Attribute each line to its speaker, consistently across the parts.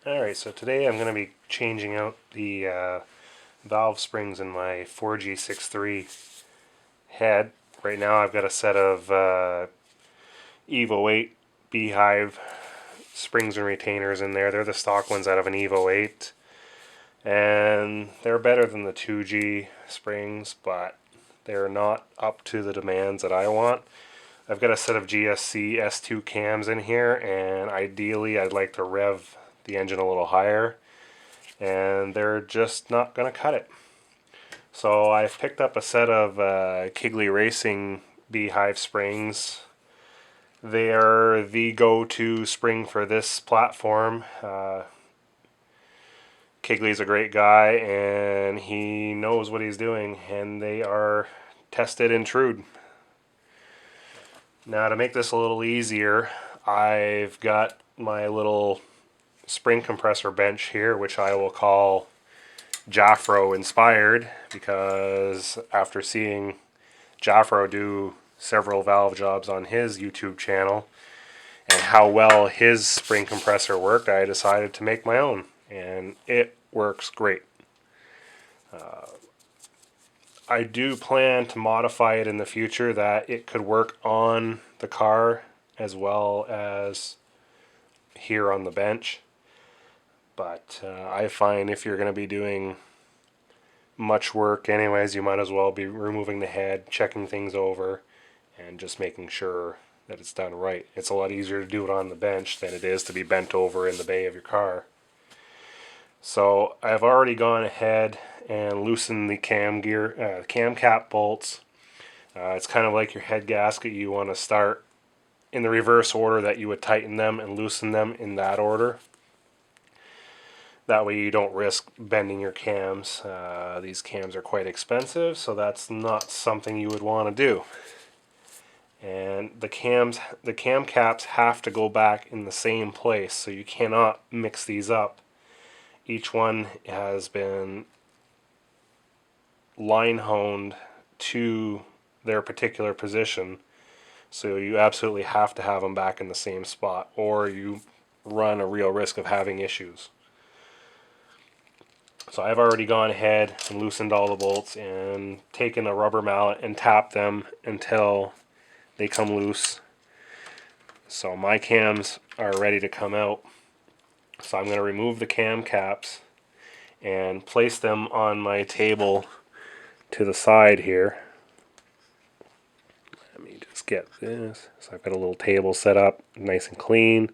Speaker 1: Alright, so today I'm going to be changing out the valve springs in my 4G63 head. Right now I've got a set of Evo 8 Beehive springs and retainers in there. They're the stock ones out of an Evo 8. And they're better than the 2G springs, but they're not up to the demands that I want. I've got a set of GSC S2 cams in here, and ideally I'd like to rev the engine a little higher, and they're just not going to cut it. So I've picked up a set of Kigley Racing Beehive springs. They are the go-to spring for this platform. Kigley's a great guy, and he knows what he's doing, and they are tested and true. Now, to make this a little easier, I've got my little spring compressor bench here, which I will call Jaffro inspired, because after seeing Jaffro do several valve jobs on his YouTube channel and how well his spring compressor worked, I decided to make my own, and it works great. I do plan to modify it in the future that it could work on the car as well as here on the bench. But I find if you're going to be doing much work anyways, you might as well be removing the head, checking things over, and just making sure that it's done right. It's a lot easier to do it on the bench than it is to be bent over in the bay of your car. So I've already gone ahead and loosened the cam cap bolts. It's kind of like your head gasket. You want to start in the reverse order that you would tighten them and loosen them in that order. That way you don't risk bending your cams. These cams are quite expensive, so that's not something you would want to do. And the cam caps have to go back in the same place, so you cannot mix these up. Each one has been line honed to their particular position, so you absolutely have to have them back in the same spot, or you run a real risk of having issues. So I've already gone ahead and loosened all the bolts and taken a rubber mallet and tapped them until they come loose. So my cams are ready to come out. So I'm going to remove the cam caps and place them on my table to the side here. Let me just get this. So I've got a little table set up nice and clean,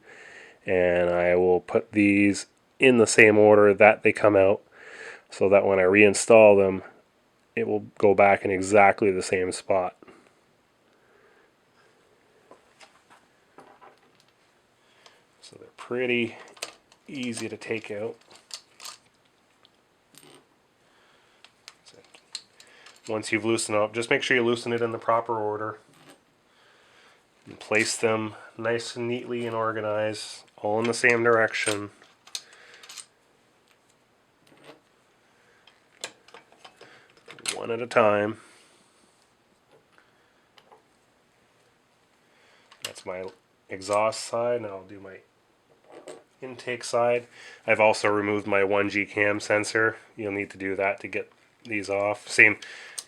Speaker 1: and I will put these in the same order that they come out, so that when I reinstall them, it will go back in exactly the same spot. So they're pretty easy to take out. Once you've loosened up, just make sure you loosen it in the proper order. And place them nice and neatly and organized, all in the same direction. One at a time. That's my exhaust side. Now I'll do my intake side. I've also removed my 1G cam sensor. You'll need to do that to get these off. Same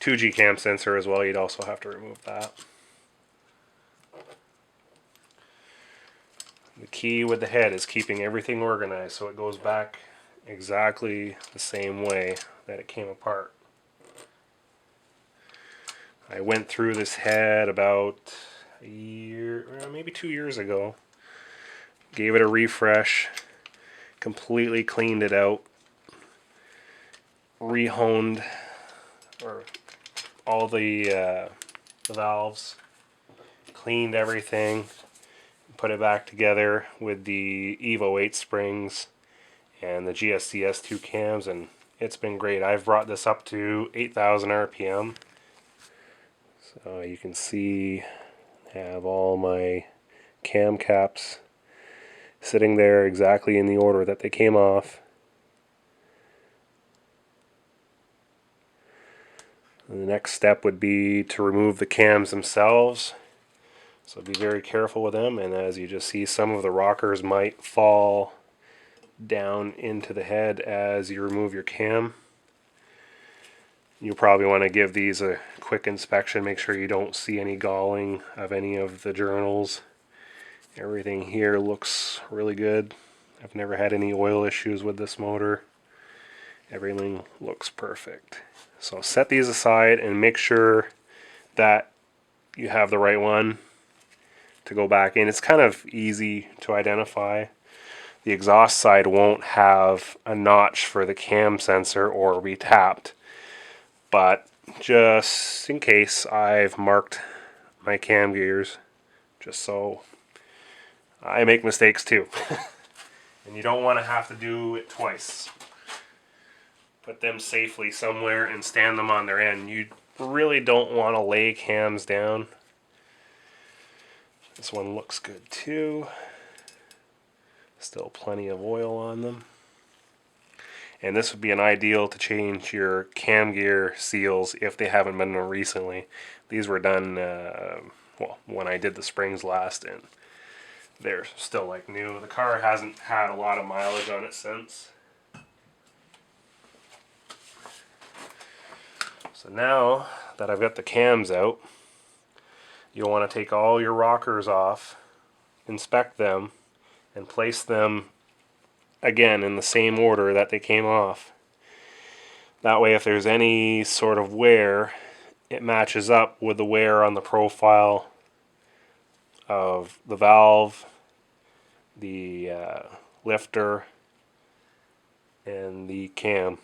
Speaker 1: 2G cam sensor as well. You'd also have to remove that. The key with the head is keeping everything organized so it goes back exactly the same way that it came apart. I went through this head about a year, maybe 2 years ago. Gave it a refresh, completely cleaned it out, rehoned all the valves, cleaned everything, put it back together with the Evo 8 springs and the GSC S2 cams, and it's been great. I've brought this up to 8,000 RPM. So you can see I have all my cam caps sitting there exactly in the order that they came off. And the next step would be to remove the cams themselves. So be very careful with them, and as you just see, some of the rockers might fall down into the head as you remove your cam. You'll probably want to give these a quick inspection, make sure you don't see any galling of any of the journals. Everything here looks really good. I've never had any oil issues with this motor. Everything looks perfect. So set these aside and make sure that you have the right one to go back in. It's kind of easy to identify. The exhaust side won't have a notch for the cam sensor or be tapped. But just in case, I've marked my cam gears just so I make mistakes too. And you don't want to have to do it twice. Put them safely somewhere and stand them on their end. You really don't want to lay cams down. This one looks good too. Still plenty of oil on them. And this would be an ideal to change your cam gear seals if they haven't been done recently. These were done well, when I did the springs last, and they're still like new. The car hasn't had a lot of mileage on it since. So now that I've got the cams out, you'll want to take all your rockers off, inspect them, and place them again in the same order that they came off. That way if there's any sort of wear, it matches up with the wear on the profile of the valve, the lifter, and the cam.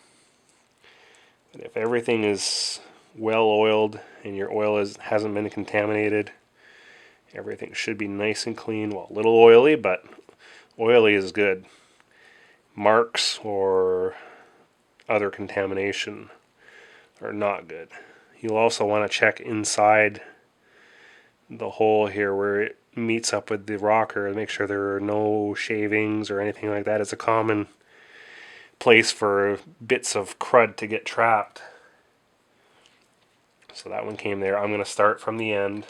Speaker 1: And if everything is well oiled and your oil hasn't been contaminated, everything should be nice and clean. Well, a little oily, but oily is good. Marks or other contamination are not good. You'll also want to check inside the hole here where it meets up with the rocker and make sure there are no shavings or anything like that. It's a common place for bits of crud to get trapped. So that one came there. I'm going to start from the end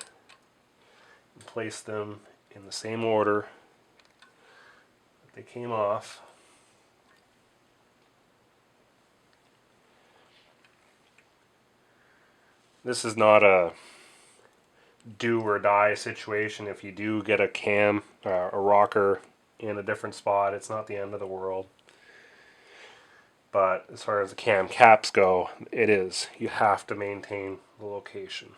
Speaker 1: and place them in the same order that they came off. This is not a do or die situation. If you do get a cam, a rocker in a different spot, it's not the end of the world. But as far as the cam caps go, it is. You have to maintain the location.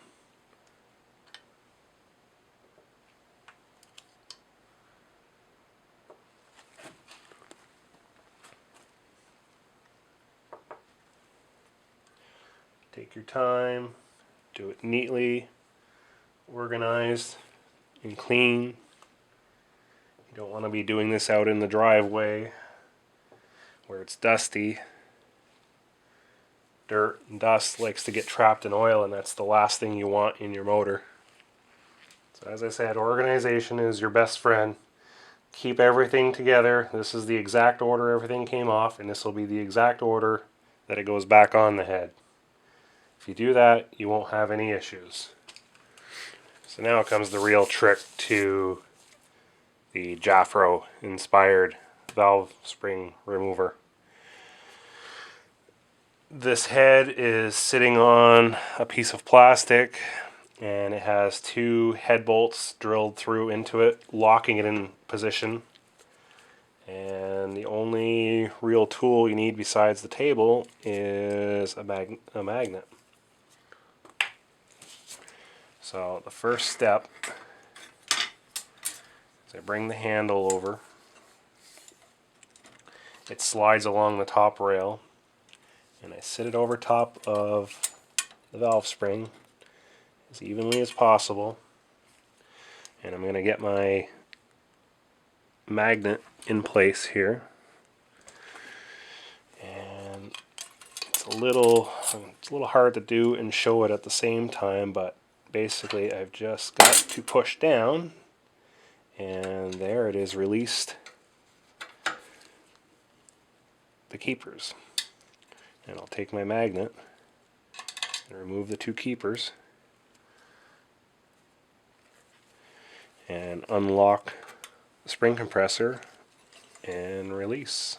Speaker 1: Take your time, do it neatly, organized, and clean. You don't want to be doing this out in the driveway where it's dusty. Dirt and dust likes to get trapped in oil, and that's the last thing you want in your motor. So as I said, organization is your best friend. Keep everything together. This is the exact order everything came off, and this will be the exact order that it goes back on the head. If you do that, you won't have any issues. So now comes the real trick to the Jafro inspired valve spring remover. This head is sitting on a piece of plastic, and it has two head bolts drilled through into it, locking it in position. And the only real tool you need besides the table is a magnet. So the first step is I bring the handle over. It slides along the top rail, and I sit it over top of the valve spring as evenly as possible. And I'm going to get my magnet in place here. And it's a little hard to do and show it at the same time, but basically I've just got to push down, and there it is, released the keepers. And I'll take my magnet and remove the two keepers and unlock the spring compressor, and release.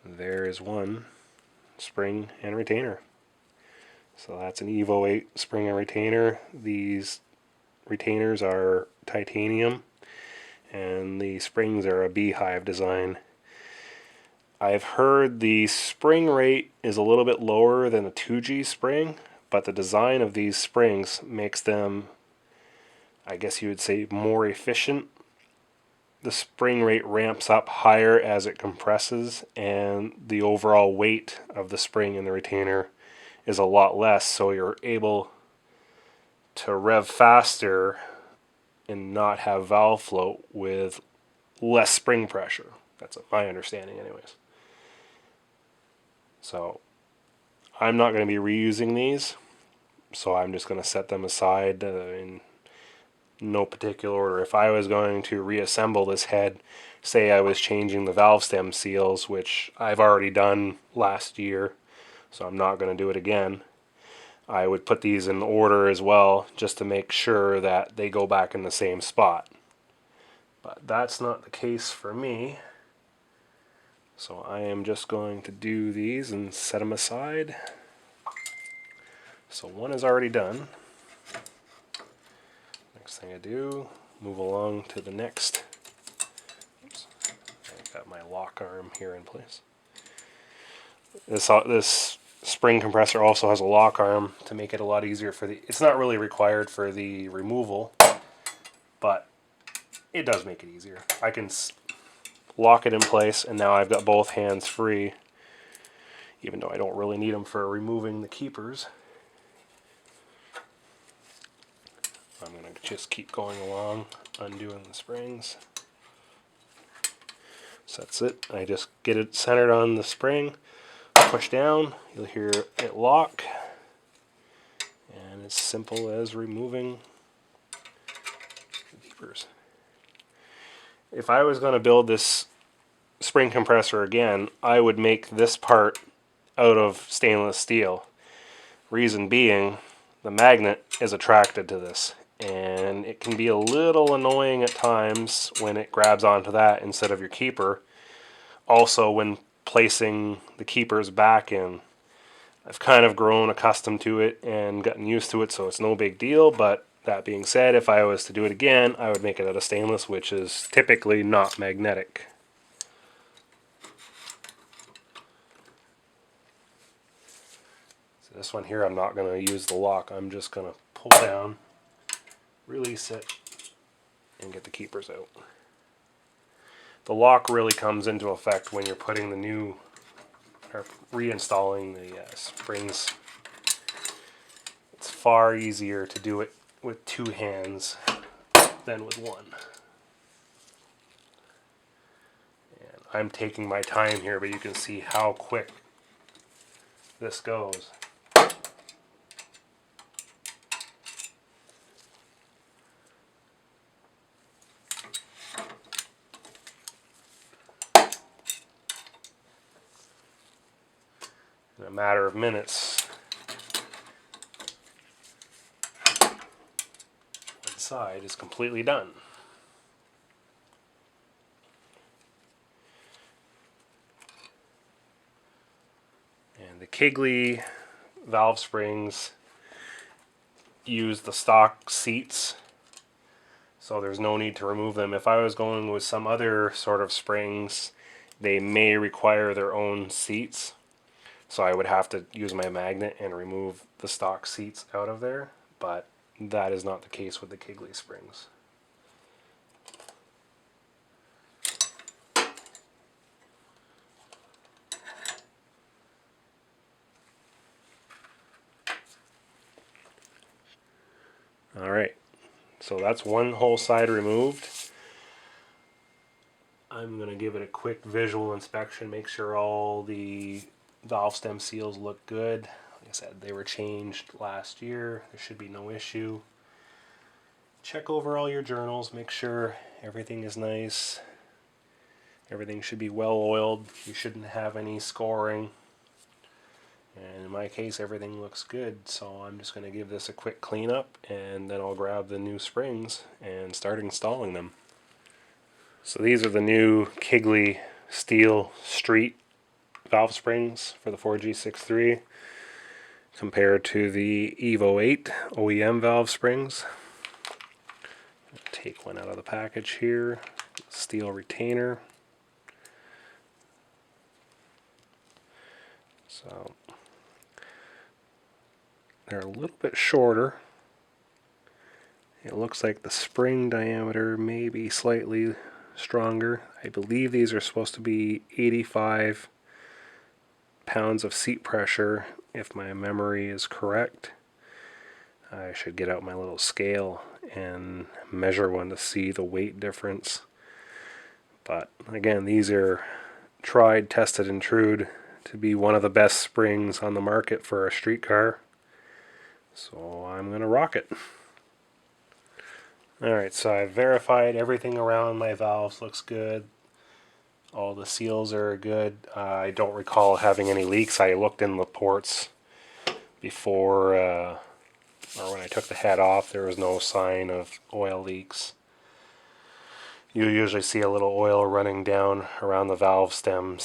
Speaker 1: There is one spring and retainer. So that's an Evo 8 spring and retainer. These retainers are titanium and the springs are a beehive design. I've heard the spring rate is a little bit lower than a 2G spring, but the design of these springs makes them, I guess you would say, more efficient. The spring rate ramps up higher as it compresses, and the overall weight of the spring in the retainer is a lot less, so you're able to rev faster and not have valve float with less spring pressure. That's my understanding anyways. So I'm not going to be reusing these, so I'm just going to set them aside in no particular order. If I was going to reassemble this head, say I was changing the valve stem seals, which I've already done last year, so I'm not going to do it again, I would put these in order as well, just to make sure that they go back in the same spot. But that's not the case for me. So I am just going to do these and set them aside. So one is already done. Next thing I do, move along to the next. Oops. I've got my lock arm here in place. This spring compressor also has a lock arm to make it a lot easier for the... It's not really required for the removal, but it does make it easier. I can lock it in place, and now I've got both hands free, even though I don't really need them for removing the keepers. I'm going to just keep going along, undoing the springs. So that's it. I just get it centered on the spring, push down, you'll hear it lock, and it's simple as removing the keepers. If I was going to build this spring compressor again, I would make this part out of stainless steel. Reason being, the magnet is attracted to this, and it can be a little annoying at times when it grabs onto that instead of your keeper. Also, when placing the keepers back in, I've kind of grown accustomed to it and gotten used to it, so it's no big deal. But that being said, if I was to do it again, I would make it out of stainless, which is typically not magnetic. So this one here, I'm not going to use the lock. I'm just going to pull down, release it, and get the keepers out. The lock really comes into effect when you're putting the new, or reinstalling the springs. It's far easier to do it with two hands than with one. And I'm taking my time here, but you can see how quick this goes. In a matter of minutes, one side is completely done. And the Kegley valve springs use the stock seats, so there's no need to remove them. If I was going with some other sort of springs, they may require their own seats. So I would have to use my magnet and remove the stock seats out of there, but that is not the case with the Kegley springs. Alright, so that's one whole side removed. I'm going to give it a quick visual inspection, make sure all the valve stem seals look good. Like I said, they were changed last year. There should be no issue. Check over all your journals, make sure everything is nice. Everything should be well oiled. You shouldn't have any scoring. And in my case, everything looks good, so I'm just going to give this a quick cleanup, and then I'll grab the new springs and start installing them. So these are the new Kigley steel street valve springs for the 4G63 compared to the Evo 8 OEM valve springs. Take one out of the package here. Steel retainer. So they're a little bit shorter. It looks like the spring diameter may be slightly stronger. I believe these are supposed to be 85 pounds of seat pressure, if my memory is correct. I should get out my little scale and measure one to see the weight difference. But again, these are tried, tested, and true to be one of the best springs on the market for a street car. So I'm going to rock it. Alright, so I've verified everything around my valves looks good. All the seals are good. I don't recall having any leaks. I looked in the ports before, or when I took the head off, there was no sign of oil leaks. You usually see a little oil running down around the valve stem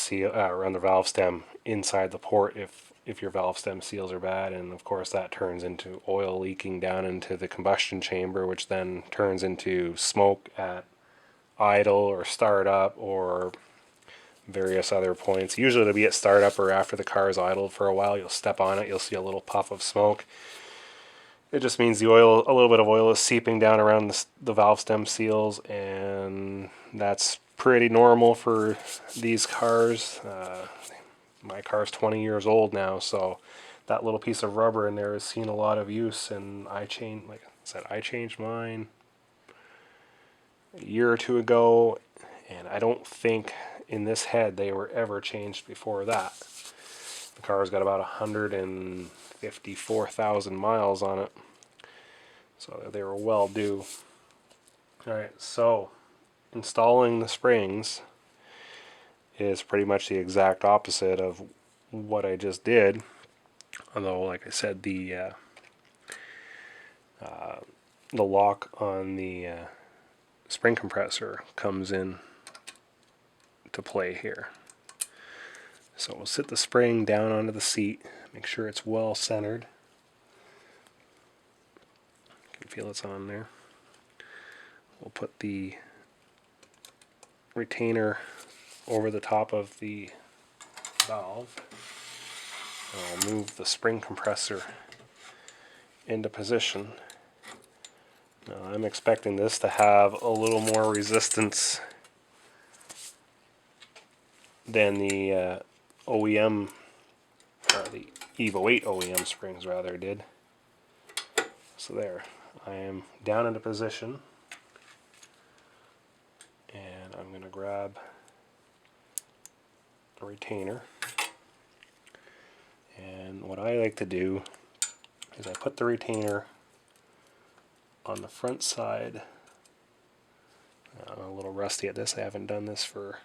Speaker 1: inside the port if your valve stem seals are bad, and of course that turns into oil leaking down into the combustion chamber, which then turns into smoke at idle or startup or various other points. Usually it'll be at startup or after the car is idled for a while. You'll step on it, you'll see a little puff of smoke. It just means a little bit of oil is seeping down around the valve stem seals, and that's pretty normal for these cars. My car's 20 years old now, so that little piece of rubber in there has seen a lot of use, and I changed mine a year or two ago, and I don't think in this head they were ever changed before that. The car's got about 154,000 miles on it, so they were well due. Alright, so installing the springs is pretty much the exact opposite of what I just did, although like I said, the lock on the spring compressor comes in to play here. So we'll sit the spring down onto the seat, make sure it's well centered. You can feel it's on there. We'll put the retainer over the top of the valve. I'll move the spring compressor into position. Now, I'm expecting this to have a little more resistance than the OEM, or the Evo 8 OEM springs rather did. So there, I am down into position, and I'm going to grab a retainer. And what I like to do is I put the retainer on the front side. I'm a little rusty at this. I haven't done this for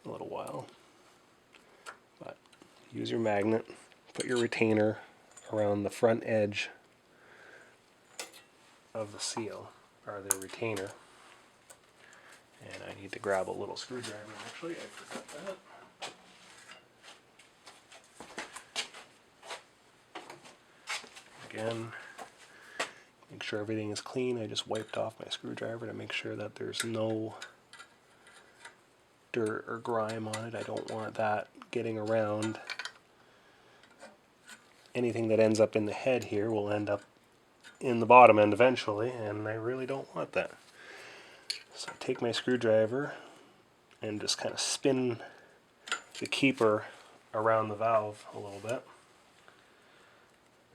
Speaker 1: a little while. But use your magnet, put your retainer around the front edge of the seal, or the retainer. And I need to grab a little screwdriver, actually. I forgot that. Again, make sure everything is clean. I just wiped off my screwdriver to make sure that there's no dirt or grime on it. I don't want that getting around. Anything that ends up in the head here will end up in the bottom end eventually, and I really don't want that. So I take my screwdriver and just kind of spin the keeper around the valve a little bit.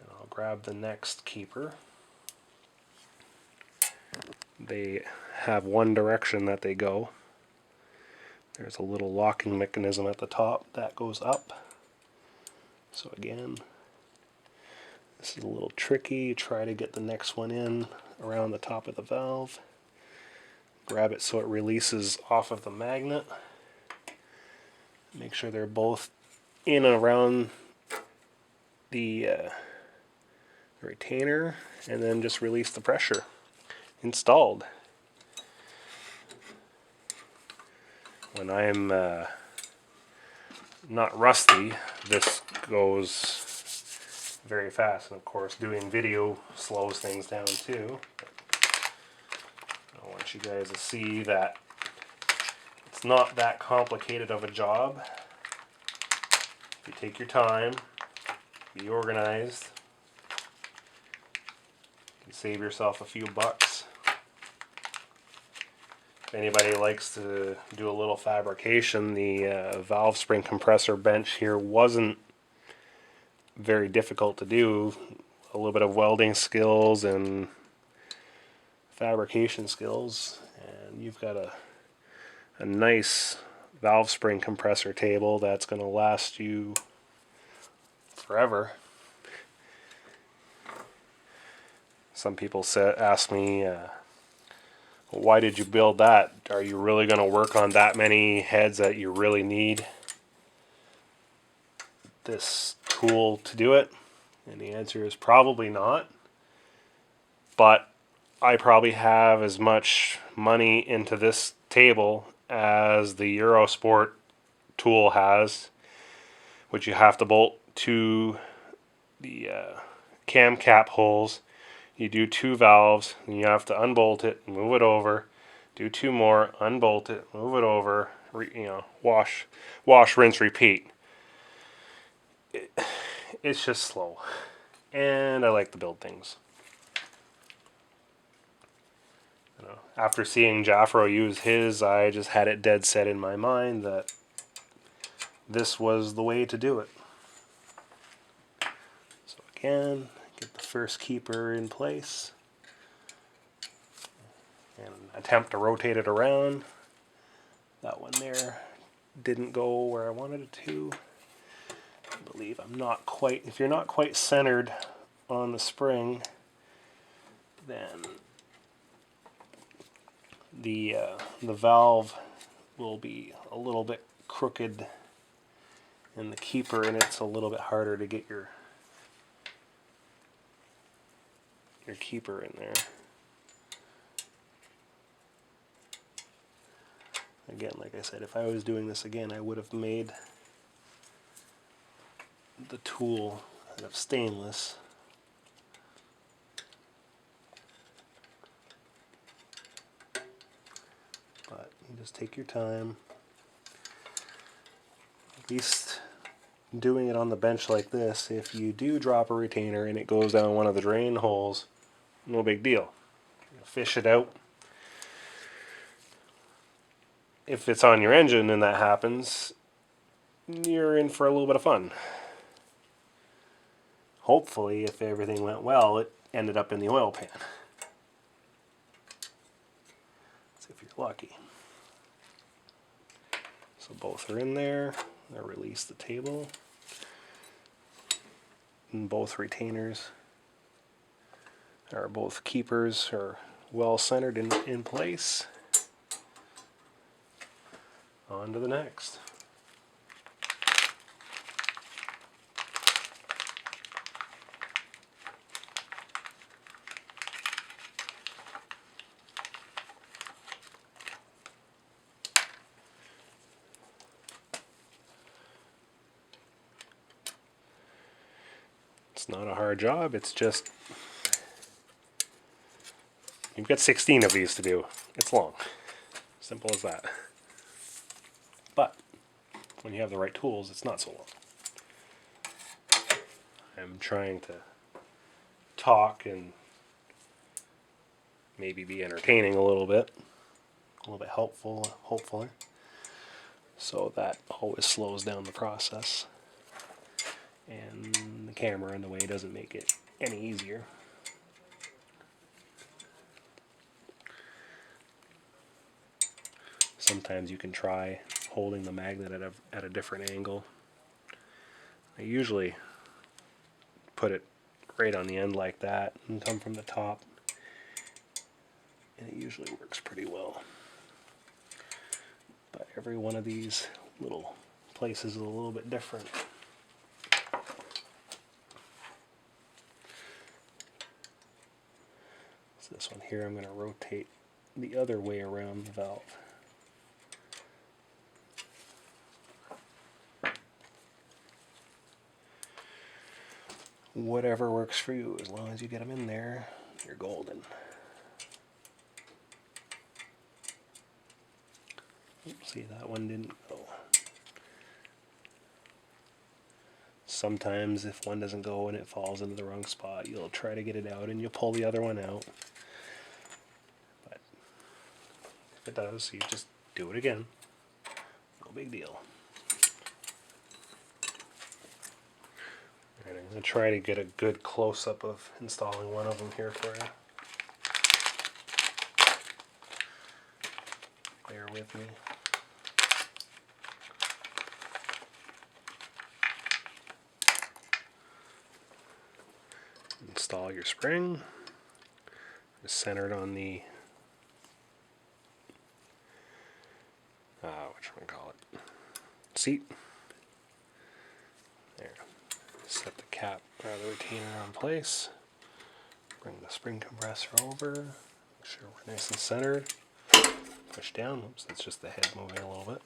Speaker 1: And I'll grab the next keeper. They have one direction that they go. There's a little locking mechanism at the top that goes up. So again, this is a little tricky. Try to get the next one in around the top of the valve. Grab it so it releases off of the magnet. Make sure they're both in and around the retainer, and then just release the pressure. Installed. when I'm not rusty, this goes very fast. And of course, doing video slows things down too. I want you guys to see that it's not that complicated of a job. If you take your time, be organized, you can save yourself a few bucks. If anybody likes to do a little fabrication, the valve spring compressor bench here wasn't very difficult to do. A little bit of welding skills and fabrication skills, and you've got a nice valve spring compressor table that's going to last you forever. Some people ask me, why did you build that? Are you really going to work on that many heads that you really need this tool to do it? And the answer is probably not. But I probably have as much money into this table as the Eurosport tool has, which you have to bolt to the cam cap holes. You do 2 valves, and you have to unbolt it, move it over, do 2 more, unbolt it, move it over, wash, rinse, repeat. It's just slow, and I like to build things. After seeing Jaffro use his, I just had it dead set in my mind that this was the way to do it. So again, get the first keeper in place and attempt to rotate it around. That one there didn't go where I wanted it to. I believe I'm not quite, if you're not quite centered on the spring, then the valve will be a little bit crooked in the keeper, and it's a little bit harder to get your keeper in there. Again, like I said, if I was doing this again, I would have made the tool out of stainless. But you just take your time. At least doing it on the bench like this, if you do drop a retainer and it goes down one of the drain holes, no big deal. Fish it out. If it's on your engine and that happens, you're in for a little bit of fun. Hopefully, if everything went well, it ended up in the oil pan. That's if you're lucky. So both are in there. I release the table. And both retainers, or both keepers, are well centered in place. On to the next. It's not a hard job, it's just you've got 16 of these to do. It's long. Simple as that. But when you have the right tools, it's not so long. I'm trying to talk and maybe be entertaining a little bit helpful, hopefully. So that always slows down the process. And the camera in the way doesn't make it any easier. Sometimes you can try holding the magnet at a different angle. I usually put it right on the end like that and come from the top, and it usually works pretty well. But every one of these little places is a little bit different. So this one here, I'm going to rotate the other way around the valve. Whatever works for you, as long as you get them in there, you're golden. See, that one didn't go. Sometimes if one doesn't go and it falls into the wrong spot, you'll try to get it out and you'll pull the other one out. But if it does, you just do it again. No big deal. Alright, I'm going to try to get a good close-up of installing one of them here for you. Bear with me. Install your spring. It's centered on the seat. There. Set the cap or the retainer on place. Bring the spring compressor over. Make sure we're nice and centered. Push down. Oops, that's just the head moving a little bit.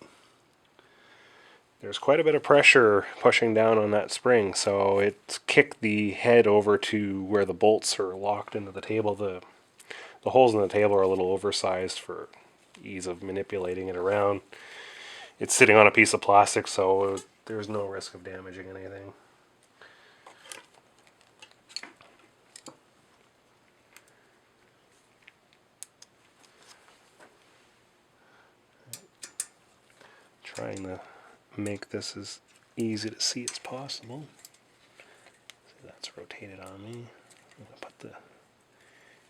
Speaker 1: There's quite a bit of pressure pushing down on that spring, so it's kicked the head over to where the bolts are locked into the table. The holes in the table are a little oversized for ease of manipulating it around. It's sitting on a piece of plastic, so there's no risk of damaging anything. Trying to make this as easy to see as possible. So that's rotated on me. I'm going to put the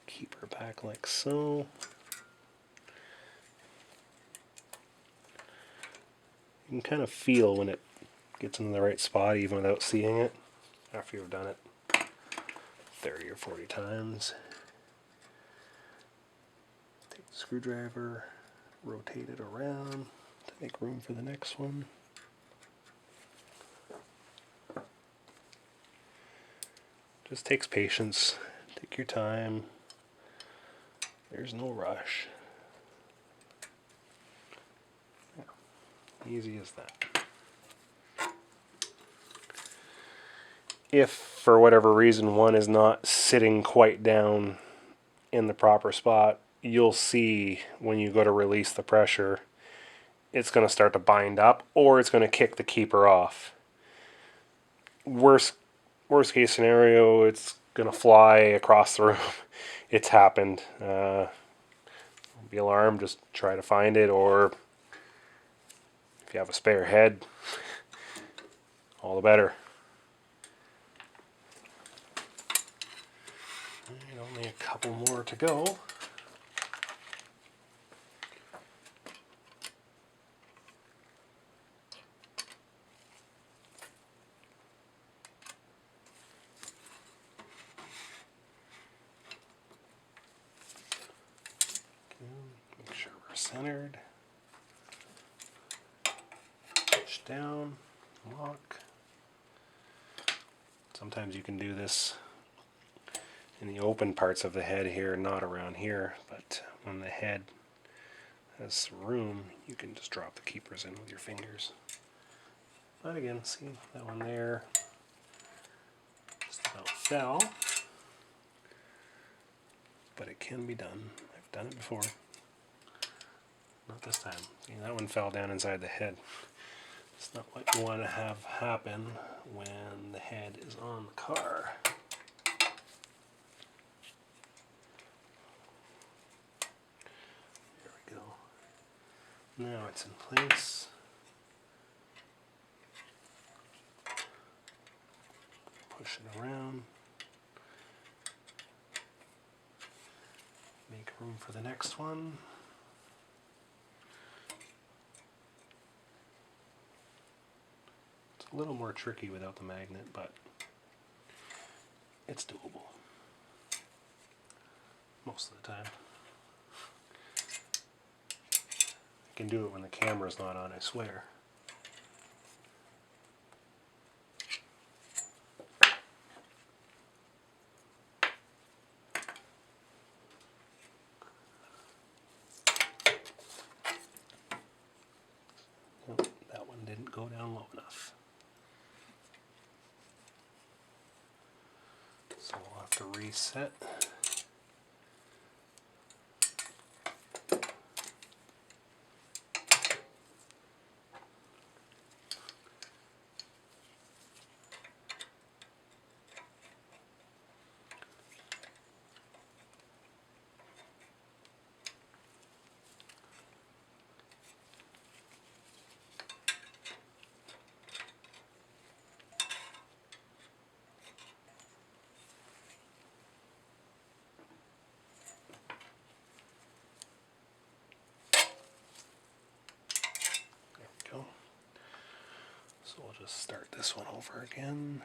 Speaker 1: keeper back like so. You can kind of feel when it gets in the right spot even without seeing it after you've done it 30 or 40 times. Take the screwdriver, rotate it around to make room for the next one. Just takes patience. Take your time. There's no rush. Yeah. Easy as that. If for whatever reason one is not sitting quite down in the proper spot, you'll see when you go to release the pressure, it's going to start to bind up or it's going to kick the keeper off. Worst case scenario, it's going to fly across the room. It's happened. Don't be alarmed, just try to find it, or if you have a spare head, all the better. And only a couple more to go. Make sure we're centered. Push down, lock. Sometimes you can do this in the open parts of the head here, not around here, but when the head has room, you can just drop the keepers in with your fingers. But again, see that one there just about fell, but it can be done. I've done it before. Not this time. See, that one fell down inside the head. It's not what you want to have happen when the head is on the car. There we go. Now it's in place. Push it around. Make room for the next one. It's a little more tricky without the magnet, but it's doable most of the time. I can do it when the camera's not on, I swear. Nope, that one didn't go down low enough. have to reset. Go. So we'll just start this one over again.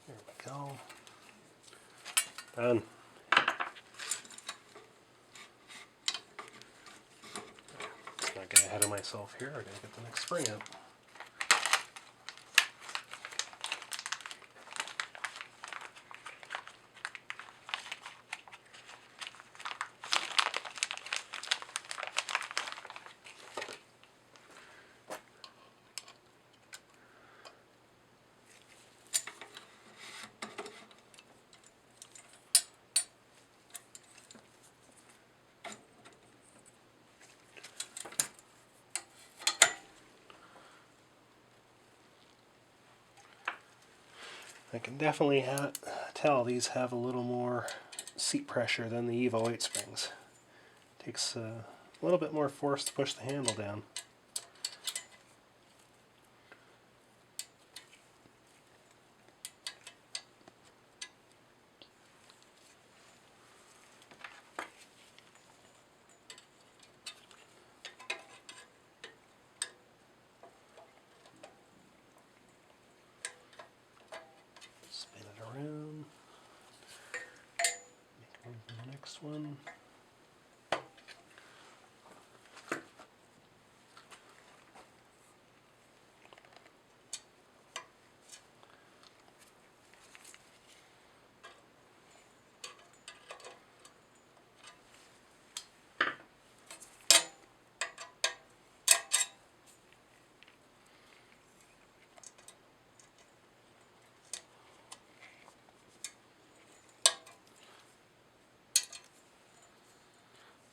Speaker 1: There we go. Done. Let's not get ahead of myself here. I gotta get the next spring out. I can definitely tell these have a little more seat pressure than the Evo 8 springs. Takes a little bit more force to push the handle down. Spin it around. Make room for the next one.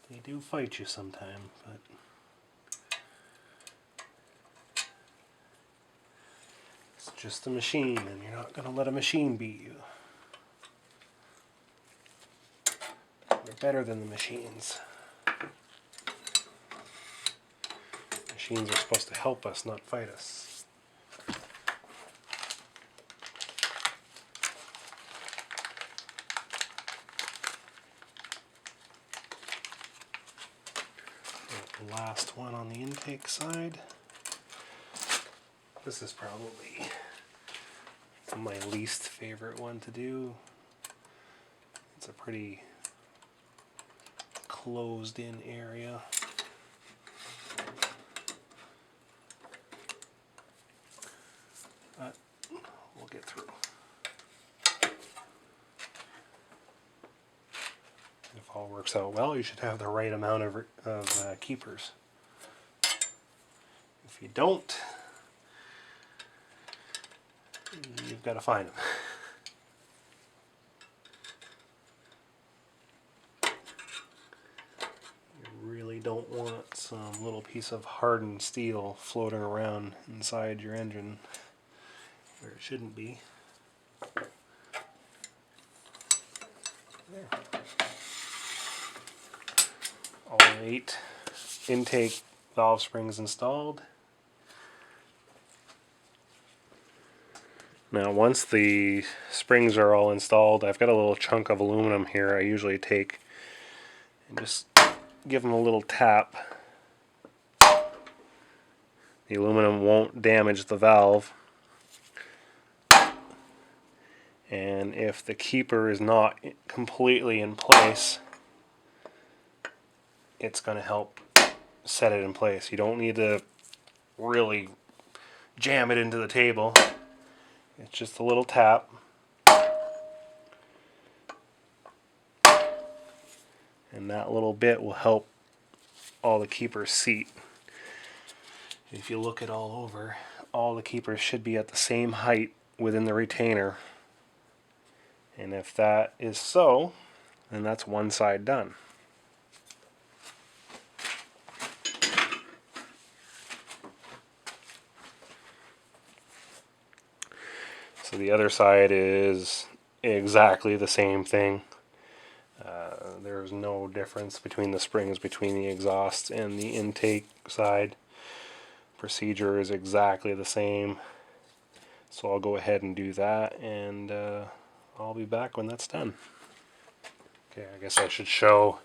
Speaker 1: They do fight you sometime, but it's just a machine, and you're not going to let a machine beat you. We're better than the machines. Machines are supposed to help us, not fight us. The last one on the intake side. This is probably my least favorite one to do. It's a pretty closed in area. But we'll get through. If all works out well, you should have the right amount of keepers. If you don't, you've got to find them. You really don't want some little piece of hardened steel floating around inside your engine where it shouldn't be. There. All 8 intake valve springs installed. Now once the springs are all installed, I've got a little chunk of aluminum here I usually take and just give them a little tap. The aluminum won't damage the valve, And if the keeper is not completely in place, it's going to help set it in place. You don't need to really jam it into the table. It's just a little tap. And that little bit will help all the keepers seat. If you look it all over, all the keepers should be at the same height within the retainer. And if that is so, then that's one side done. So the other side is exactly the same thing. There's no difference between the springs between the exhaust and the intake side. Procedure is exactly the same. So I'll go ahead and do that, and I'll be back when that's done. Okay, I guess I should show.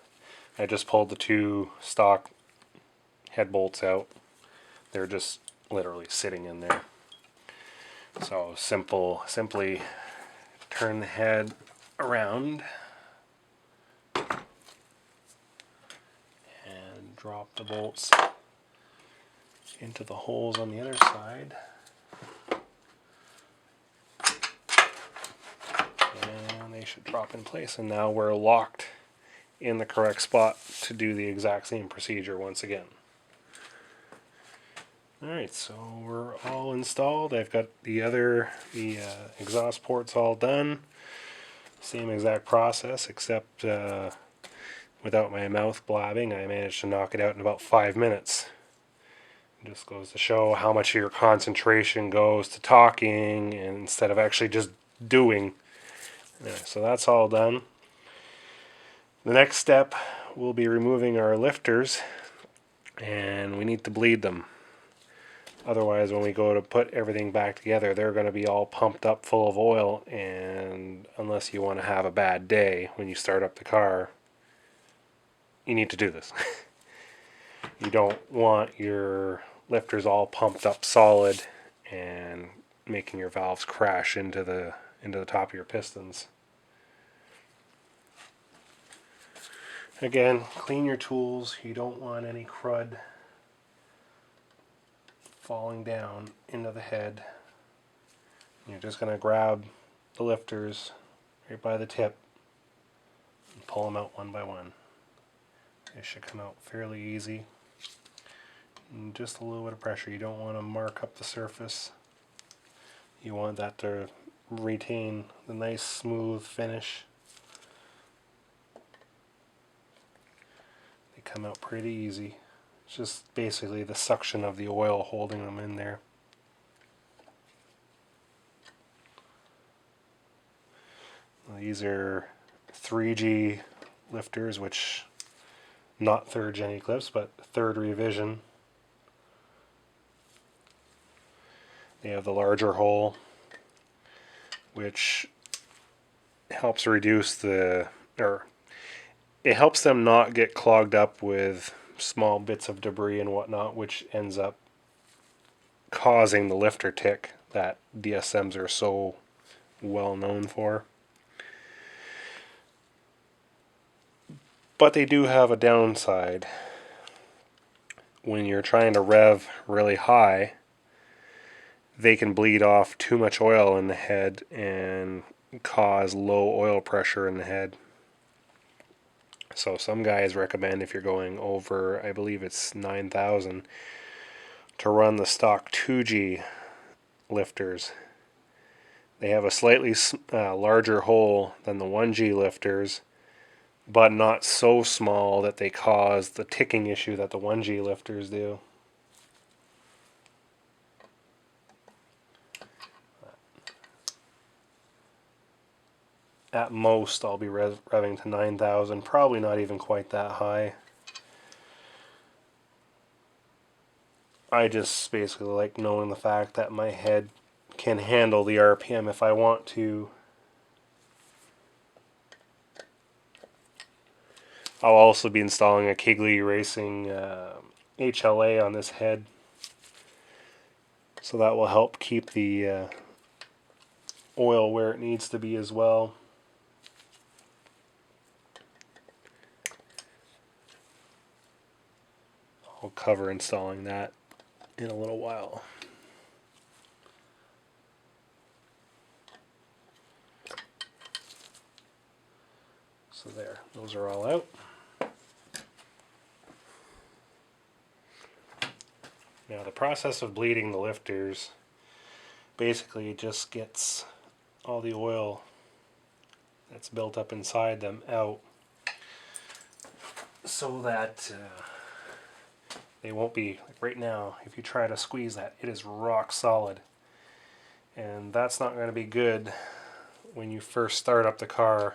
Speaker 1: I just pulled the two stock head bolts out. They're just literally sitting in there. So simply turn the head around and drop the bolts into the holes on the other side. And they should drop in place, and now we're locked in the correct spot to do the exact same procedure once again. Alright, so we're all installed. I've got the exhaust ports all done. Same exact process, except without my mouth blabbing, I managed to knock it out in about 5 minutes. It just goes to show how much of your concentration goes to talking and instead of actually just doing. Anyway, so that's all done. The next step will be removing our lifters, and we need to bleed them. Otherwise, when we go to put everything back together, they're going to be all pumped up full of oil, and unless you want to have a bad day when you start up the car, you need to do this. You don't want your lifters all pumped up solid and making your valves crash into the top of your pistons. Again, clean your tools. You don't want any crud falling down into the head. You're just going to grab the lifters right by the tip and pull them out one by one. They should come out fairly easy. And just a little bit of pressure. You don't want to mark up the surface. You want that to retain the nice smooth finish. They come out pretty easy. It's just basically the suction of the oil holding them in there. These are 3G lifters, which not 3rd gen Eclipse, but 3rd revision. They have the larger hole, which helps reduce it helps them not get clogged up with small bits of debris and whatnot, which ends up causing the lifter tick that DSMs are so well known for. But they do have a downside. When you're trying to rev really high, they can bleed off too much oil in the head and cause low oil pressure in the head. So some guys recommend, if you're going over, I believe it's 9,000, to run the stock 2G lifters. They have a slightly larger hole than the 1G lifters, but not so small that they cause the ticking issue that the 1G lifters do. At most, I'll be revving to 9,000, probably not even quite that high. I just basically like knowing the fact that my head can handle the RPM if I want to. I'll also be installing a Kegley Racing HLA on this head, so that will help keep the oil where it needs to be as well. I'll cover installing that in a little while. So there, those are all out. Now the process of bleeding the lifters basically just gets all the oil that's built up inside them out, so that they won't be, like right now, if you try to squeeze that, it is rock solid. And that's not going to be good when you first start up the car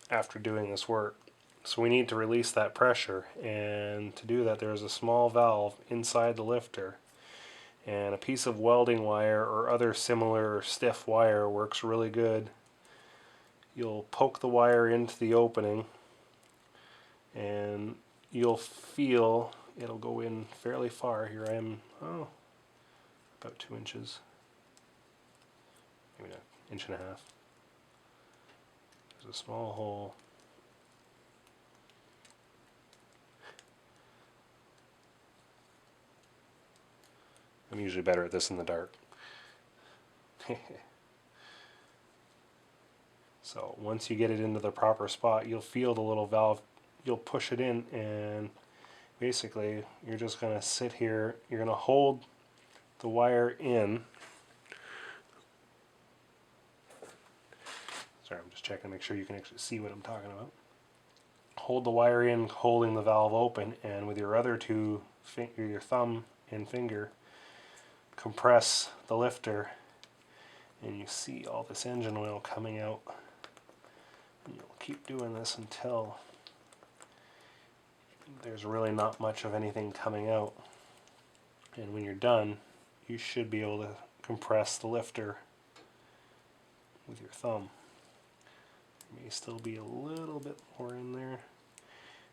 Speaker 1: after doing this work. So we need to release that pressure, and to do that there's a small valve inside the lifter, and a piece of welding wire or other similar stiff wire works really good. You'll poke the wire into the opening and you'll feel it'll go in fairly far. Here I am, about 2 inches, maybe an inch and a half. There's a small hole. I'm usually better at this in the dark. So once you get it into the proper spot, you'll feel the little valve, you'll push it in, and basically you're just going to sit here, you're going to hold the wire in. Sorry, I'm just checking to make sure you can actually see what I'm talking about. Hold the wire in, holding the valve open, and with your other two, your thumb and finger, compress the lifter, and you see all this engine oil coming out. And you'll keep doing this until there's really not much of anything coming out. And when you're done, you should be able to compress the lifter with your thumb. There may still be a little bit more in there.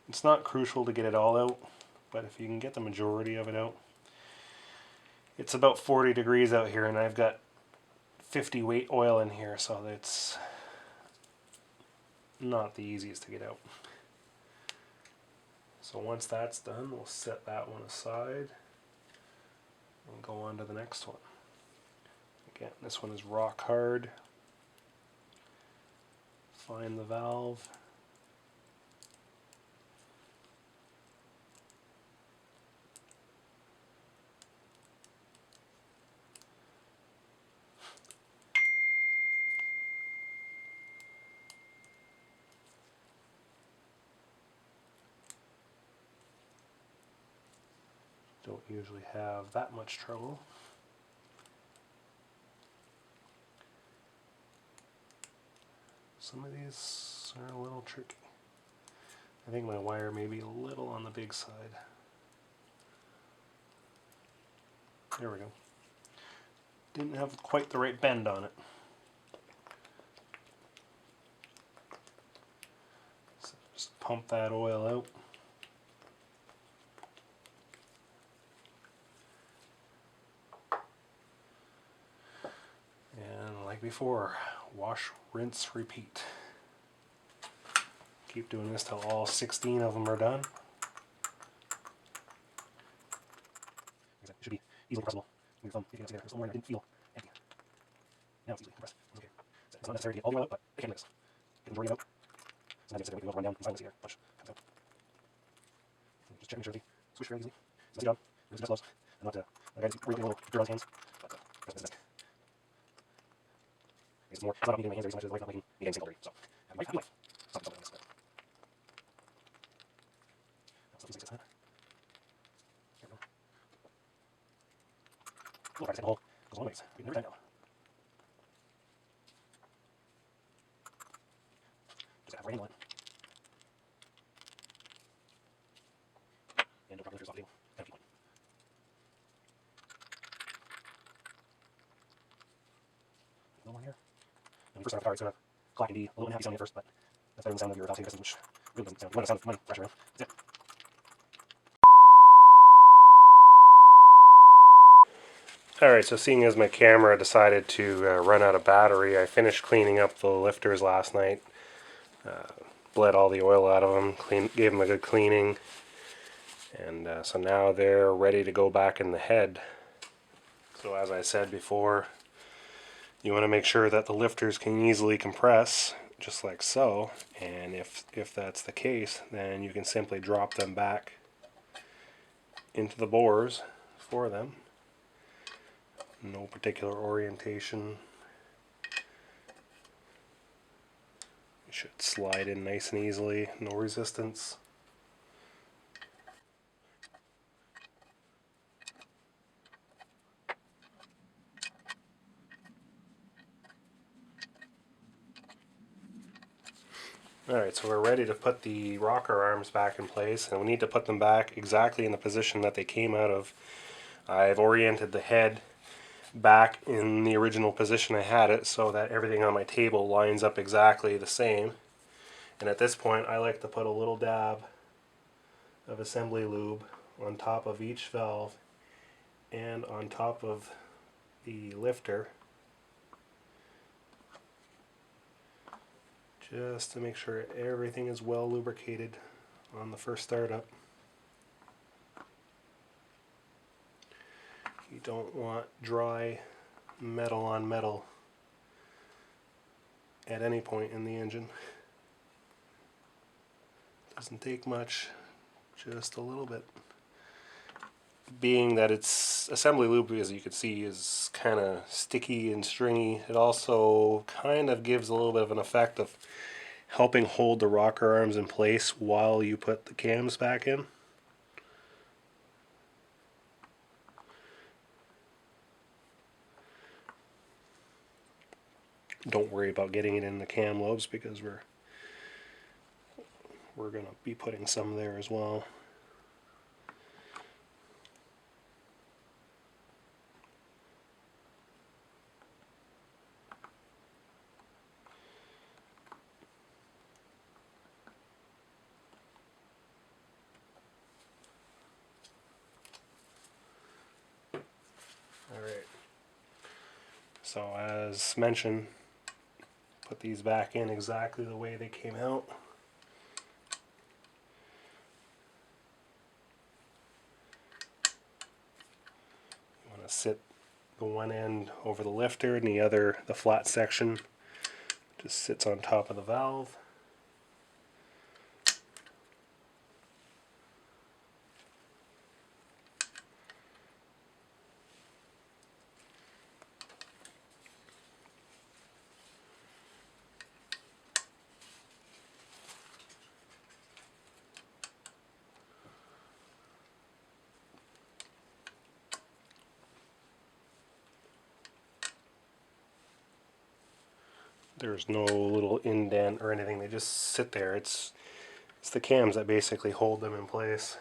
Speaker 1: It's not crucial to get it all out, but if you can get the majority of it out. It's about 40 degrees out here, and I've got 50 weight oil in here, so it's not the easiest to get out. So once that's done, we'll set that one aside and go on to the next one. Again, this one is rock hard. Find the valve. Don't usually have that much trouble. Some of these are a little tricky. I think my wire may be a little on the big side. There we go. Didn't have quite the right bend on it. So just pump that oil out. And like before, wash, rinse, repeat. Keep doing this till all 16 of them are done. It should be easily compressible with your thumb. If you can see there, there's a little more in there. It didn't feel empty. Now it's easily compressed. It's okay. So it's not necessary to get all the oil out, but it can do this. Get the majority out. Sometimes we can go run down and silence here. Bunch comes out. Just check, make sure the swish very easily. It's a nice job. Use the best gloves. And not like I just really get a little dirt on his hands. But press this. It's more, I'm not beating my hands very much as the wife's not making me getting single dirty. So, happy wife. Something like this. But something like this, huh? There we go. We'll practice in the hole. Goes a long ways. We've never done now. Just have right handle it. And don't drop the lifters off the table. Kind of keep going. A little more here. When you first start the car, it's going to clock and be a little unhappy sounding at first, but that's better than the sound of your valve system, which really doesn't sound. You want the sound of money pressure around. That's it. Alright, so seeing as my camera decided to run out of battery, I finished cleaning up the lifters last night. Bled all the oil out of them, gave them a good cleaning, and so now they're ready to go back in the head. So as I said before, you want to make sure that the lifters can easily compress, just like so, and if that's the case, then you can simply drop them back into the bores for them. No particular orientation. It should slide in nice and easily, no resistance. Alright, so we're ready to put the rocker arms back in place, and we need to put them back exactly in the position that they came out of. I've oriented the head back in the original position I had it so that everything on my table lines up exactly the same. And at this point I like to put a little dab of assembly lube on top of each valve and on top of the lifter, just to make sure everything is well lubricated on the first startup. You don't want dry metal on metal at any point in the engine. Doesn't take much, just a little bit. Being that it's assembly lube, as you can see, is kind of sticky and stringy, it also kind of gives a little bit of an effect of helping hold the rocker arms in place while you put the cams back in. Don't worry about getting it in the cam lobes because we're going to be putting some there as well. Alright, so as mentioned, put these back in exactly the way they came out. You want to sit the one end over the lifter and the other, the flat section, just sits on top of the valve. There's no little indent or anything, they just sit there. It's the cams that basically hold them in place.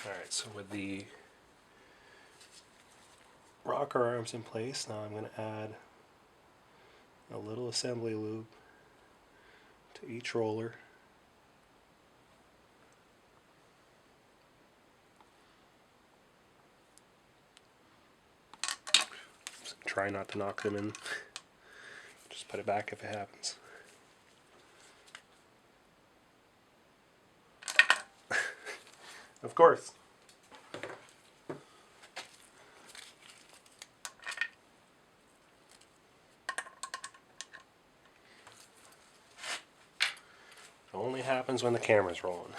Speaker 1: Alright, so with the rocker arms in place, now I'm going to add a little assembly lube to each roller. So try not to knock them in. Just put it back if it happens. Of course. It only happens when the camera's rolling.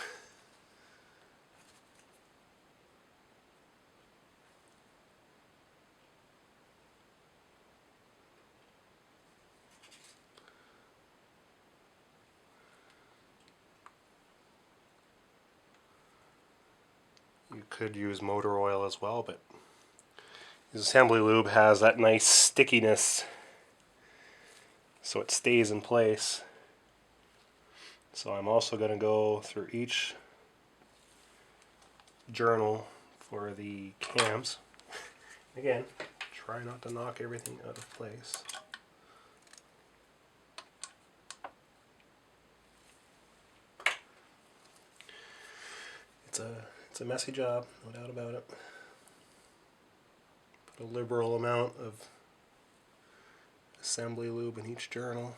Speaker 1: You could use motor oil as well, but this assembly lube has that nice stickiness so it stays in place. So I'm also going to go through each journal for the cams. Again, Try not to knock everything out of place. It's a messy job, no doubt about it. Put a liberal amount of assembly lube in each journal.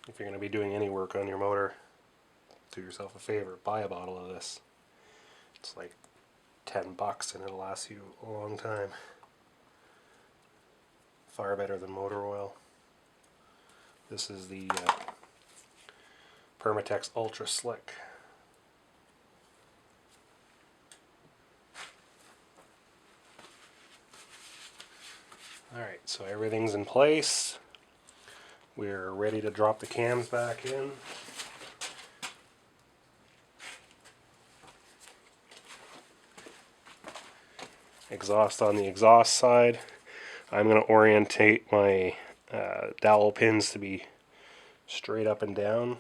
Speaker 1: If you're going to be doing any work on your motor, do yourself a favor, buy a bottle of this. It's like $10 and it'll last you a long time. Far better than motor oil. This is the Permatex Ultra Slick. Alright, so everything's in place. We're ready to drop the cams back in. Exhaust on the exhaust side. I'm going to orientate my dowel pins to be straight up and down,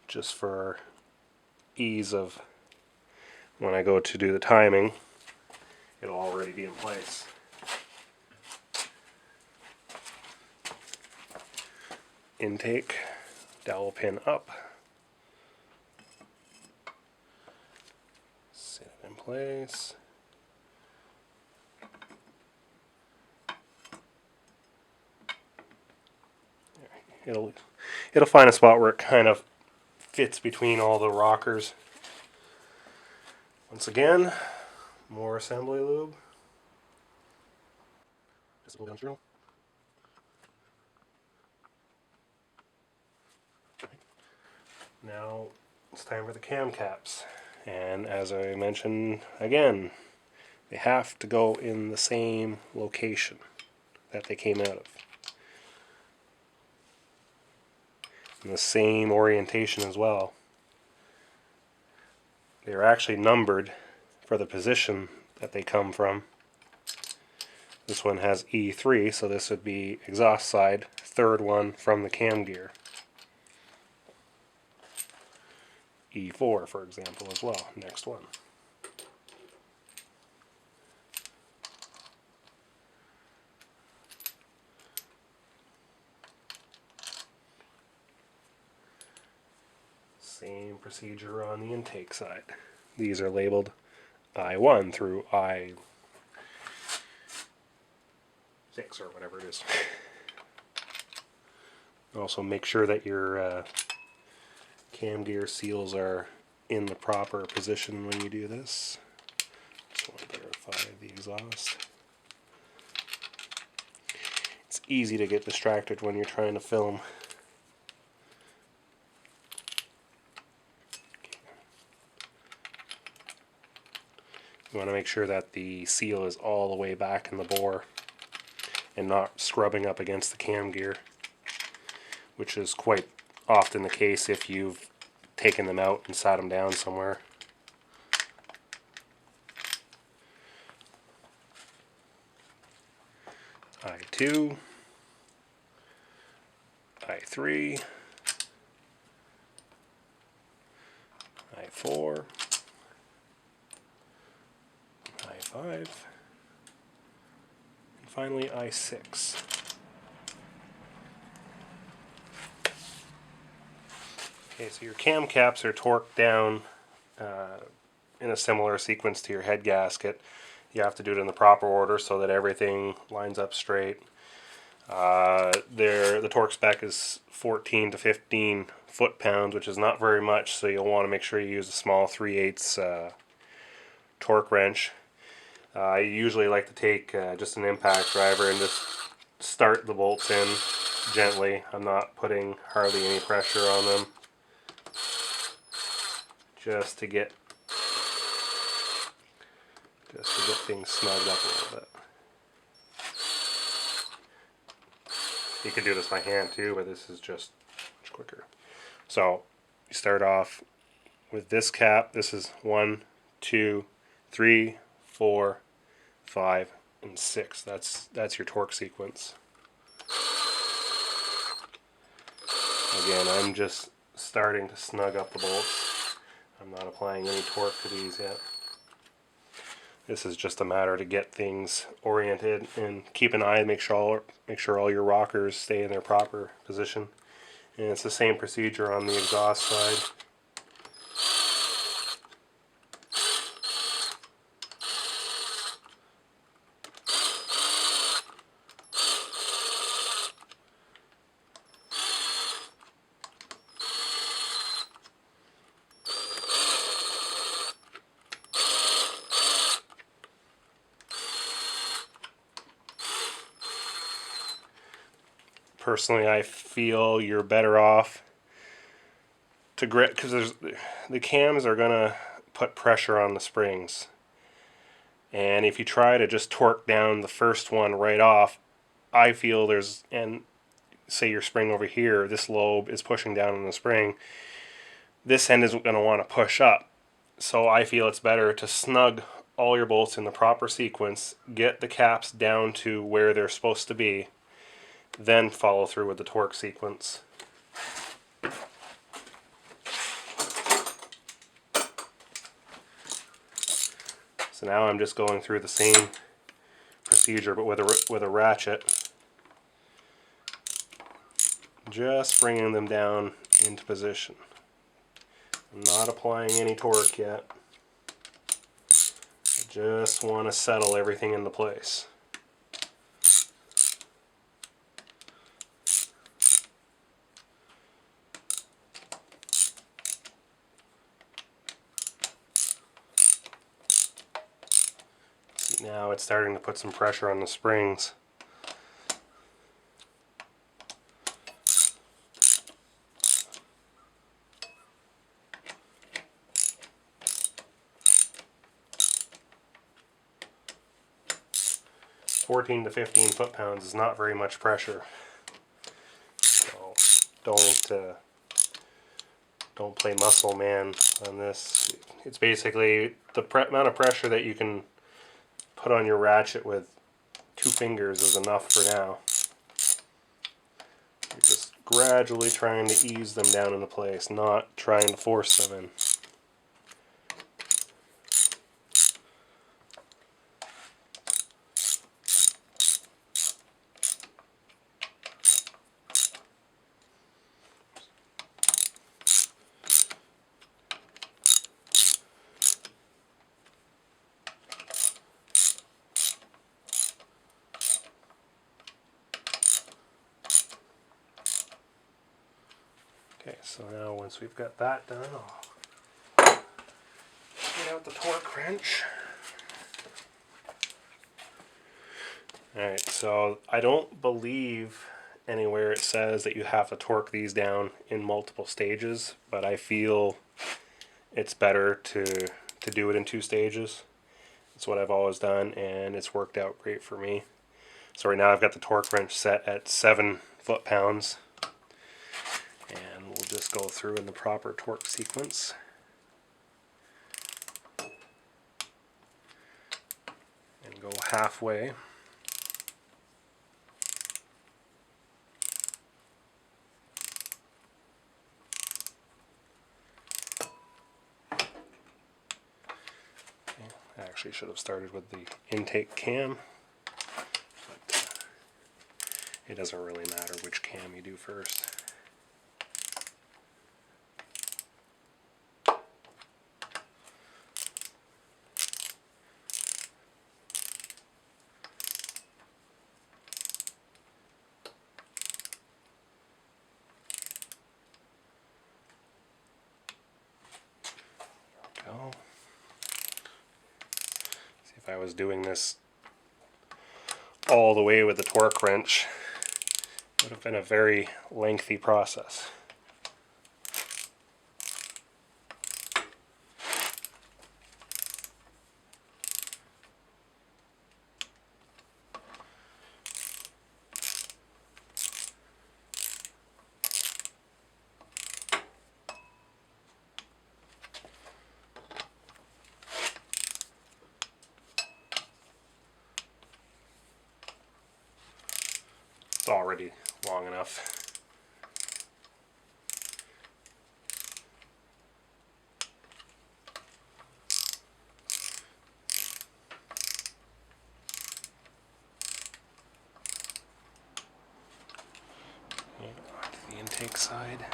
Speaker 1: just for ease of when I go to do the timing, it'll already be in place. Intake, dowel pin up, set it in place. It'll find a spot where it kind of fits between all the rockers. Once again, more assembly lube. Just go down through. Now it's time for the cam caps, and as I mentioned again, they have to go in the same location that they came out of, in the same orientation as well. They're actually numbered for the position that they come from. This one has E3, so this would be exhaust side, third one from the cam gear. E4, for example, as well, next one. Same procedure on the intake side. These are labeled I1 through I6 or whatever it is. Also make sure that your cam gear seals are in the proper position when you do this. Just want to verify the exhaust. It's easy to get distracted when you're trying to film. You want to make sure that the seal is all the way back in the bore and not scrubbing up against the cam gear, which is quite often the case if you've taken them out and sat them down somewhere. I2, I3, I4, I5, and finally I6. Okay, so your cam caps are torqued down in a similar sequence to your head gasket. You have to do it in the proper order so that everything lines up straight. The torque spec is 14 to 15 foot-pounds, which is not very much, so you'll want to make sure you use a small 3/8 torque wrench. I usually like to take just an impact driver and just start the bolts in gently. I'm not putting hardly any pressure on them, just to get things snugged up a little bit. You could do this by hand too, but this is just much quicker. So you start off with this cap. This is 1, 2, 3, 4, 5, and 6. That's your torque sequence. Again, I'm just starting to snug up the bolts. I'm not applying any torque to these yet. This is just a matter to get things oriented and keep an eye, make sure all your rockers stay in their proper position. And it's the same procedure on the exhaust side. Personally, I feel you're better off to grip, because the cams are gonna put pressure on the springs, and if you try to just torque down the first one right off, I feel and say your spring over here, this lobe is pushing down on the spring, this end isn't going to want to push up. So I feel it's better to snug all your bolts in the proper sequence, get the caps down to where they're supposed to be, then follow through with the torque sequence. So now I'm just going through the same procedure but with a ratchet, just bringing them down into position. I'm not applying any torque yet. I just want to settle everything into place. Now it's starting to put some pressure on the springs. "14 to 15 foot-pounds is not very much pressure. So don't play muscle man on this. It's basically the amount of pressure that you can put on your ratchet with 2 fingers is enough for now. You're just gradually trying to ease them down into place, not trying to force them in. Okay, so now once we've got that done, I'll get out the torque wrench. Alright, so I don't believe anywhere it says that you have to torque these down in multiple stages, but I feel it's better to do it in 2 stages. That's what I've always done, and it's worked out great for me. So right now I've got the torque wrench set at 7 foot-pounds. And we'll just go through in the proper torque sequence. And go halfway. Okay, I actually should have started with the intake cam, but it doesn't really matter which cam you do first. Go. See, if I was doing this all the way with the torque wrench, it would have been a very lengthy process. already long enough. Onto the intake side.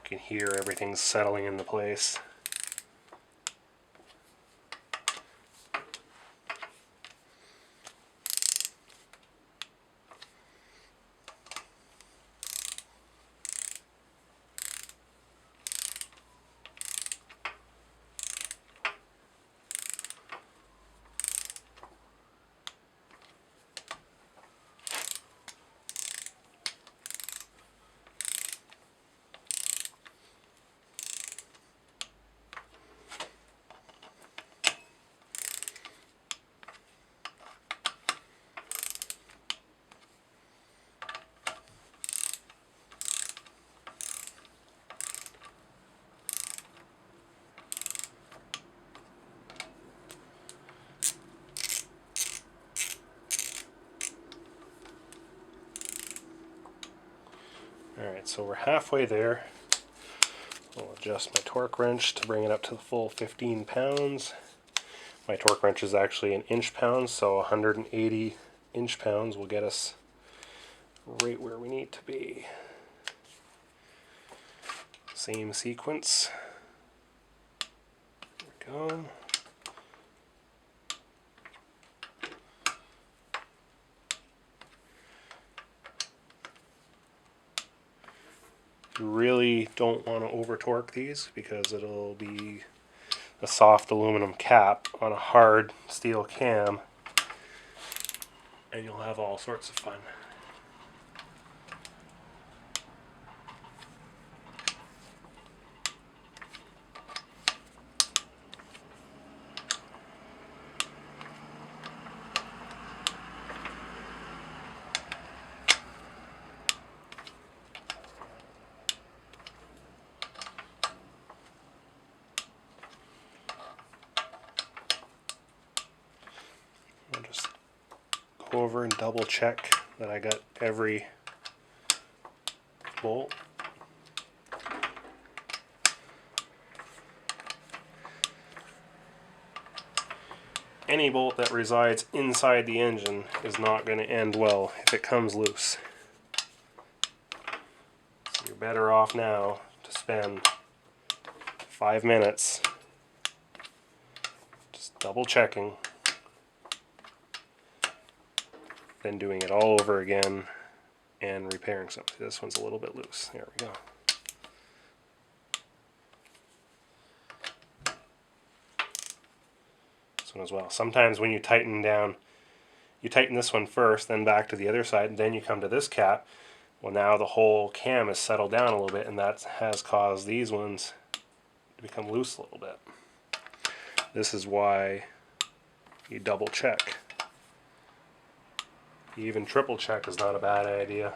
Speaker 1: You can hear everything's settling into place. Alright, so we're halfway there. I'll adjust my torque wrench to bring it up to the full 15 pounds. My torque wrench is actually in inch-pounds, so 180 inch-pounds will get us right where we need to be. Same sequence. There we go. You really don't want to over torque these because it'll be a soft aluminum cap on a hard steel cam and you'll have all sorts of fun. I'll just go over and double check that I got every bolt. Any bolt that resides inside the engine is not going to end well if it comes loose. So you're better off now to spend 5 minutes just double checking than doing it all over again and repairing something. This one's a little bit loose. There we go. This one as well. Sometimes when you tighten down, you tighten this one first, then back to the other side, and then you come to this cap. Well, now the whole cam is settled down a little bit, and that has caused these ones to become loose a little bit. This is why you double check. Even triple check is not a bad idea.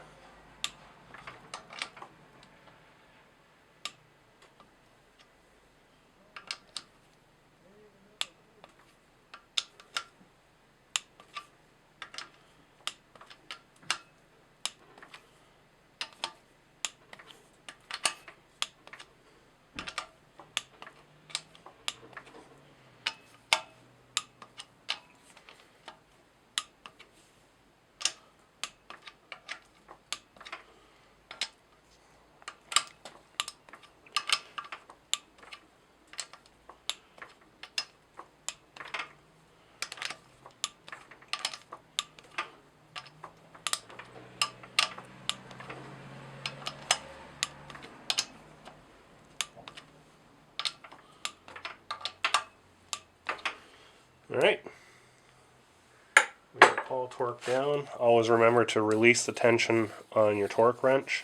Speaker 1: Alright, all torque down. Always remember to release the tension on your torque wrench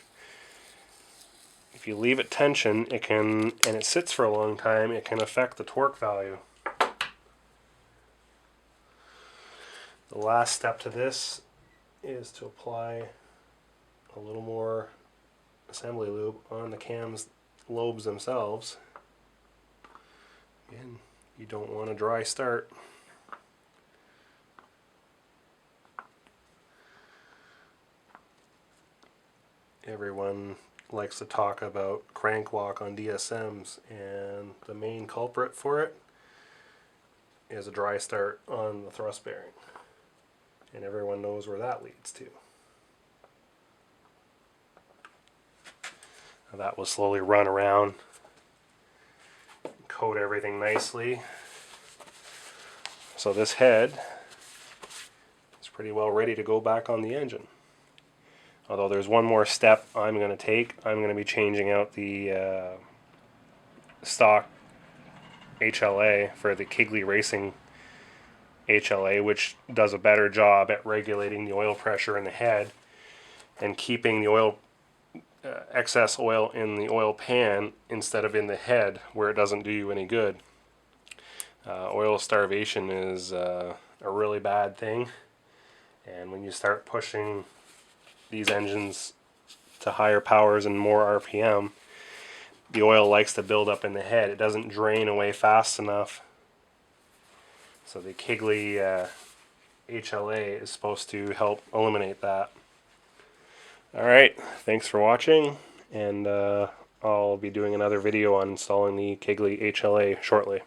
Speaker 1: if you leave it tension, it can, and it sits for a long time, it can affect the torque value. The last step to this is to apply a little more assembly lube on the cam's lobes themselves. Again, you don't want a dry start. Everyone likes to talk about crank lock on DSMs, and the main culprit for it is a dry start on the thrust bearing. And everyone knows where that leads to. Now that will slowly run around, coat everything nicely. So this head is pretty well ready to go back on the engine. Although there's one more step I'm going to take. I'm going to be changing out the stock HLA for the Kegley Racing HLA, which does a better job at regulating the oil pressure in the head and keeping the oil excess oil in the oil pan instead of in the head, where it doesn't do you any good. Oil starvation is a really bad thing, and when you start pushing these engines to higher powers and more RPM, the oil likes to build up in the head. It doesn't drain away fast enough. So the Kegley HLA is supposed to help eliminate that. Alright, thanks for watching, and I'll be doing another video on installing the Kegley HLA shortly.